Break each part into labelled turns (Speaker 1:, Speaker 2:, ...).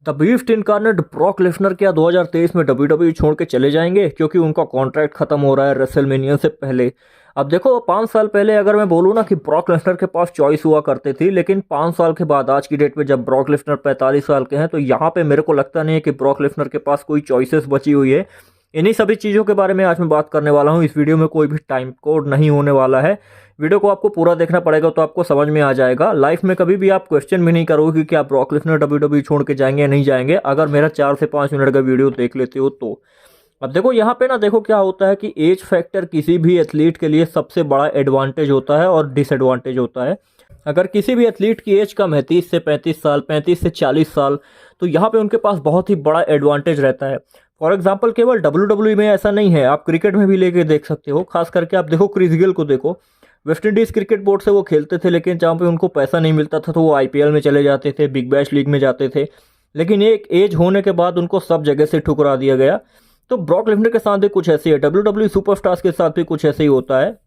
Speaker 1: The beast incarnate Brock Lesnar क्या 2023 में WWE छोड़ के चले जाएंगे क्योंकि उनका कॉन्ट्रैक्ट खत्म हो रहा है रेसलमेनिया से पहले। अब देखो 5 साल पहले अगर मैं बोलूँ ना कि ब्रॉक लेसनर के पास चॉइस हुआ करती थी, लेकिन 5 साल के बाद आज की डेट में जब ब्रॉक लेसनर 45 साल के हैं तो यहाँ पे मेरे को लगता नहीं है कि ब्रॉक लेसनर के पास कोई चॉइसेस बची हुई है। इन्हीं सभी चीज़ों के बारे में आज मैं बात करने वाला हूँ। इस वीडियो में कोई भी टाइम कोड नहीं होने वाला है। वीडियो को आपको पूरा देखना पड़ेगा तो आपको समझ में आ जाएगा। लाइफ में कभी भी आप क्वेश्चन भी नहीं करोगे कि आप ब्रॉक लेसनर डब्ल्यूडब्ल्यूई छोड़ के जाएंगे या नहीं जाएंगे, अगर मेरा 4 से 5 मिनट का वीडियो देख लेते हो तो। अब देखो यहाँ पे ना, देखो क्या होता है कि एज फैक्टर किसी भी एथलीट के लिए सबसे बड़ा एडवांटेज होता है और डिसएडवांटेज होता है। अगर किसी भी एथलीट की एज कम है 30 से 35 साल, 35 से 40 साल, तो यहाँ पे उनके पास बहुत ही बड़ा एडवांटेज रहता है। फॉर एग्जाम्पल केवल डब्ल्यूडब्ल्यूई में ऐसा नहीं है, आप क्रिकेट में भी लेके देख सकते हो। खास करके आप देखो क्रिस गेल को देखो, वेस्ट इंडीज़ क्रिकेट बोर्ड से वो खेलते थे, लेकिन जहाँ पे उनको पैसा नहीं मिलता था तो वो आईपीएल में चले जाते थे, बिग बैश लीग में जाते थे। लेकिन एक एज होने के बाद उनको सब जगह से ठुकरा दिया गया। तो ब्रॉक लेसनर के साथ भी कुछ ऐसे ही है, डब्ल्यूडब्ल्यूई सुपरस्टार्स के साथ भी कुछ ऐसे ही होता है।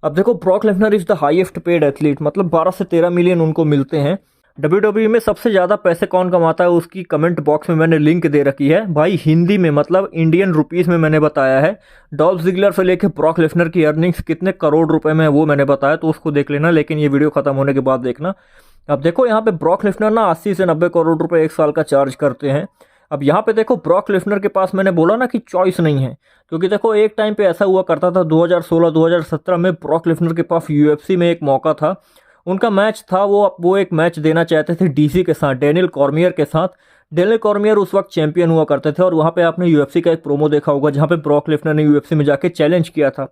Speaker 1: अब देखो Brock Lesnar is the highest paid athlete, मतलब 12 से 13 मिलियन उनको मिलते हैं। डब्ल्यूडब्ल्यूई में सबसे ज़्यादा पैसे कौन कमाता है उसकी कमेंट बॉक्स में मैंने लिंक दे रखी है भाई, हिंदी में, मतलब इंडियन रुपीस में मैंने बताया है। डॉल्फ जिगलर से लेके ब्रॉक लेसनर की अर्निंग्स कितने करोड़ रुपए में है वो मैंने बताया, तो उसको देख लेना, लेकिन ये वीडियो खत्म होने के बाद देखना। अब देखो यहाँ पे ब्रॉक लेसनर ना 80 से 90 करोड़ रुपए एक साल का चार्ज करते हैं। अब यहाँ पे देखो ब्रॉक लेसनर के पास मैंने बोला ना कि चॉइस नहीं है, क्योंकि देखो एक टाइम पे ऐसा हुआ करता था 2016-2017 में ब्रॉक लेसनर के पास यूएफसी में एक मौका था। उनका मैच था, वो एक मैच देना चाहते थे डीसी के साथ, डेनियल कॉर्मियर के साथ। डेनियल कॉर्मियर उस वक्त चैंपियन हुआ करते थे और वहाँ पे आपने यूएफसी का एक प्रोमो देखा होगा जहाँ पे ब्रॉक लेसनर ने यूएफसी में जाके चैलेंज किया था।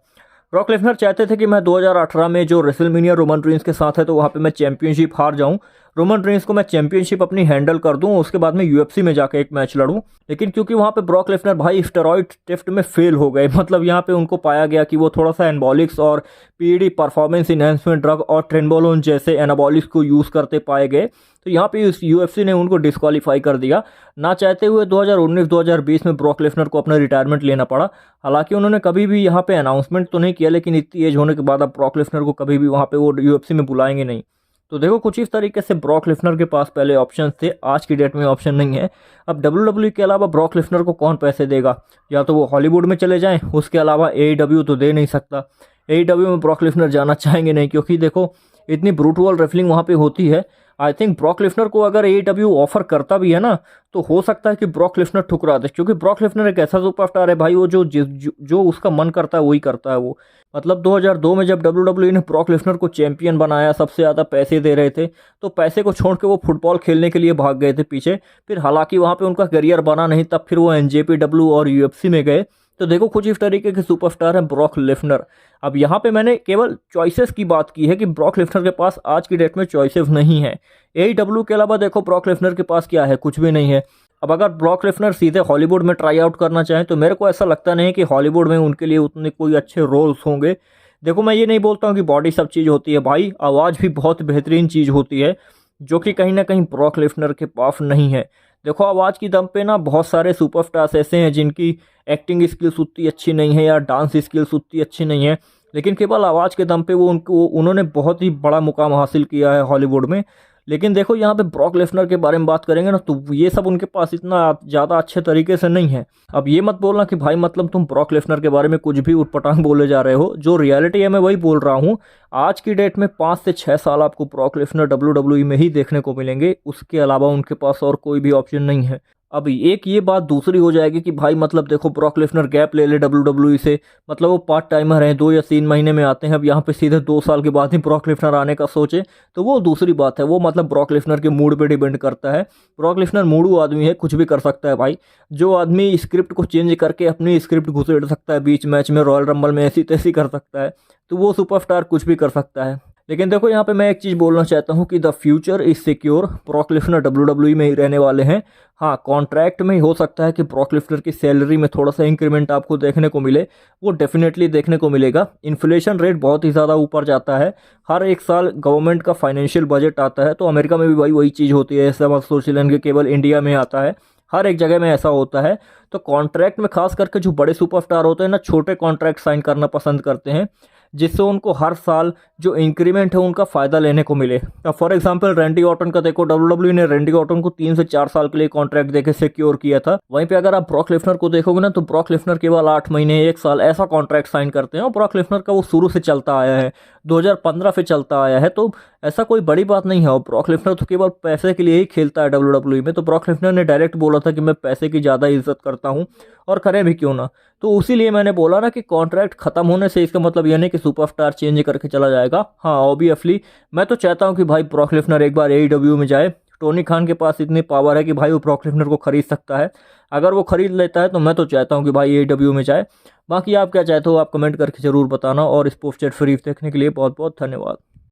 Speaker 1: ब्रॉक लेसनर चाहते थे कि मैं 2018 में जो रेसलमेनिया रोमन रेंस के साथ है तो वहाँ पे मैं चैंपियनशिप हार जाऊँ, रोमन रेंस को मैं चैंपियनशिप अपनी हैंडल कर दूं, उसके बाद मैं यूएफसी में जाके एक मैच लड़ूं। लेकिन क्योंकि वहाँ पे ब्रॉक लेसनर भाई स्टेरॉइड टेस्ट में फेल हो गए, मतलब यहाँ पे उनको पाया गया कि वो थोड़ा सा एनाबॉलिक्स और पीईडी परफॉर्मेंस इनहेंसमेंट ड्रग और ट्रेनबोलोन जैसे एनाबॉलिक्स को यूज़ करते पाए गए, तो यहाँ पे यूएफसी ने उनको डिस्क्वालीफाई कर दिया। ना चाहते हुए 2019-2020 में ब्रॉक लेसनर को अपना रिटायरमेंट लेना पड़ा। हालांकि उन्होंने कभी भी यहाँ पे अनाउंसमेंट तो नहीं किया, लेकिन इतनी एज होने के बाद अब ब्रॉक लेसनर को कभी भी वहाँ पे वो यूएफसी में बुलाएंगे नहीं। तो देखो कुछ इस तरीके से ब्रॉक लेसनर के पास पहले ऑप्शन थे, आज की डेट में ऑप्शन नहीं है। अब डब्ल्यूडब्ल्यूई के अलावा ब्रॉक लेसनर को कौन पैसे देगा, या तो वो हॉलीवुड में चले जाएं, उसके अलावा एईडब्ल्यू तो दे नहीं सकता। एईडब्ल्यू में ब्रॉक लेसनर जाना चाहेंगे नहीं, क्योंकि देखो इतनी ब्रूटल रेसलिंग वहाँ पे होती है। आई थिंक ब्रॉक लेसनर को अगर एईडब्ल्यू ऑफर करता भी है ना, तो हो सकता है कि ब्रॉक लेसनर ठुकरा दे, क्योंकि ब्रॉक लेसनर एक ऐसा सुपरस्टार है भाई, वो जो उसका मन करता है वही करता है वो। मतलब 2002 में जब डब्ल्यूडब्ल्यूई ने ब्रॉक लेसनर को चैंपियन बनाया, सबसे ज़्यादा पैसे दे रहे थे, तो पैसे को छोड़ के वो फुटबॉल खेलने के लिए भाग गए थे पीछे। फिर हालांकि वहाँ पे उनका करियर बना नहीं, तब फिर वो एनजेपीडब्ल्यू और यूएफसी में गए। तो देखो कुछ इस तरीके के सुपरस्टार हैं ब्रॉक लेसनर। अब यहाँ पे मैंने केवल चॉइसेस की बात की है कि ब्रॉक लेसनर के पास आज की डेट में चॉइसेस नहीं है। एईडब्ल्यू के अलावा देखो ब्रॉक लेसनर के पास क्या है, कुछ भी नहीं है। अब अगर ब्रॉक लेसनर सीधे हॉलीवुड में ट्राई आउट करना चाहें तो मेरे को ऐसा लगता नहीं कि हॉलीवुड में उनके लिए उतने कोई अच्छे रोल्स होंगे। देखो मैं ये नहीं बोलता हूँ कि बॉडी सब चीज़ होती है भाई, आवाज़ भी बहुत बेहतरीन चीज़ होती है, जो कि कहीं ना कहीं ब्रॉक लेसनर के पास नहीं है। देखो आवाज़ की दम पे ना बहुत सारे सुपरस्टार्स ऐसे हैं जिनकी एक्टिंग स्किल्स उतनी अच्छी नहीं है या डांस स्किल्स उतनी अच्छी नहीं है, लेकिन केवल आवाज़ के दम पे उन्होंने बहुत ही बड़ा मुकाम हासिल किया है हॉलीवुड में। लेकिन देखो यहाँ पे ब्रॉक लेसनर के बारे में बात करेंगे ना, तो ये सब उनके पास इतना ज़्यादा अच्छे तरीके से नहीं है। अब ये मत बोलना कि भाई मतलब तुम ब्रॉक लेसनर के बारे में कुछ भी उटपटांग बोले जा रहे हो, जो रियलिटी है मैं वही बोल रहा हूँ। आज की डेट में 5 से 6 साल आपको ब्रॉक लेसनर डब्ल्यूडब्ल्यूई में ही देखने को मिलेंगे, उसके अलावा उनके पास और कोई भी ऑप्शन नहीं है। अब एक ये बात दूसरी हो जाएगी कि भाई मतलब देखो ब्रॉक लेसनर गैप ले ले डब्ल्यूडब्ल्यूई से, मतलब वो पार्ट टाइमर हैं, 2 या 3 महीने में आते हैं। अब यहाँ पे सीधे 2 साल के बाद ही ब्रॉक लेसनर आने का सोचे तो वो दूसरी बात है, वो मतलब ब्रॉक लेसनर के मूड पे डिपेंड करता है। ब्रॉक लेसनर मूडू आदमी है, कुछ भी कर सकता है भाई। जो आदमी स्क्रिप्ट को चेंज करके अपनी स्क्रिप्ट घुसेड़ सकता है बीच मैच में, रॉयल रंबल में ऐसी तैसी कर सकता है, तो वो सुपरस्टार कुछ भी कर सकता है। लेकिन देखो यहाँ पे मैं एक चीज़ बोलना चाहता हूँ कि the future is secure, Brock Lesnar WWE में ही रहने वाले हैं। हाँ, कॉन्ट्रैक्ट में ही हो सकता है कि ब्रॉक लेसनर की सैलरी में थोड़ा सा इंक्रीमेंट आपको देखने को मिले, वो डेफिनेटली देखने को मिलेगा। इन्फ्लेशन रेट बहुत ही ज़्यादा ऊपर जाता है, हर एक साल गवर्नमेंट का फाइनेंशियल बजट आता है, तो अमेरिका में भी वही चीज़ होती है, ऐसा मत सोच लें कि केवल इंडिया में आता है, हर एक जगह में ऐसा होता है। तो कॉन्ट्रैक्ट में खास करके जो बड़े सुपरस्टार होते हैं ना, छोटे कॉन्ट्रैक्ट साइन करना पसंद करते हैं। जिससे उनको हर साल जो इंक्रीमेंट है उनका फ़ायदा लेने को मिले। अब फॉर एग्जांपल रैंडी ऑर्टन का देखो, डब्ल्यूडब्ल्यू ने रैंडी ऑर्टन को 3 से 4 साल के लिए कॉन्ट्रैक्ट देके सिक्योर किया था। वहीं पे अगर आप ब्रॉक लेसनर को देखोगे ना, तो ब्रॉक लेसनर केवल 8 महीने 1 साल ऐसा कॉन्ट्रैक्ट साइन करते हैं, और ब्रॉक लेसनर का वो शुरू से चलता आया है, 2015 से चलता आया है, तो ऐसा कोई बड़ी बात नहीं है। और ब्रॉक लेसनर तो केवल पैसे के लिए ही खेलता है डब्ल्यूडब्ल्यूई में, तो ब्रॉक लेसनर ने डायरेक्ट बोला था कि मैं पैसे की ज़्यादा इज्जत करता हूँ, और करें भी क्यों ना। तो उसीलिए मैंने बोला ना कि कॉन्ट्रैक्ट खत्म होने से इसका मतलब यह नहीं कि सुपरस्टार चेंज करके चला जाएगा। हाँ ऑब्वियसली मैं तो चाहता हूँ कि भाई ब्रॉक लेसनर एक बार एईडब्ल्यू में जाए। टोनी खान के पास इतनी पावर है कि भाई वो ब्रॉक लेसनर को खरीद सकता है। अगर वो खरीद लेता है तो मैं तो चाहता हूँ कि भाई एईडब्ल्यू में जाए। बाकी आप क्या चाहते हो आप कमेंट करके ज़रूर बताना, और स्पोर्ट्स चैट फ्री देखने के लिए बहुत बहुत धन्यवाद।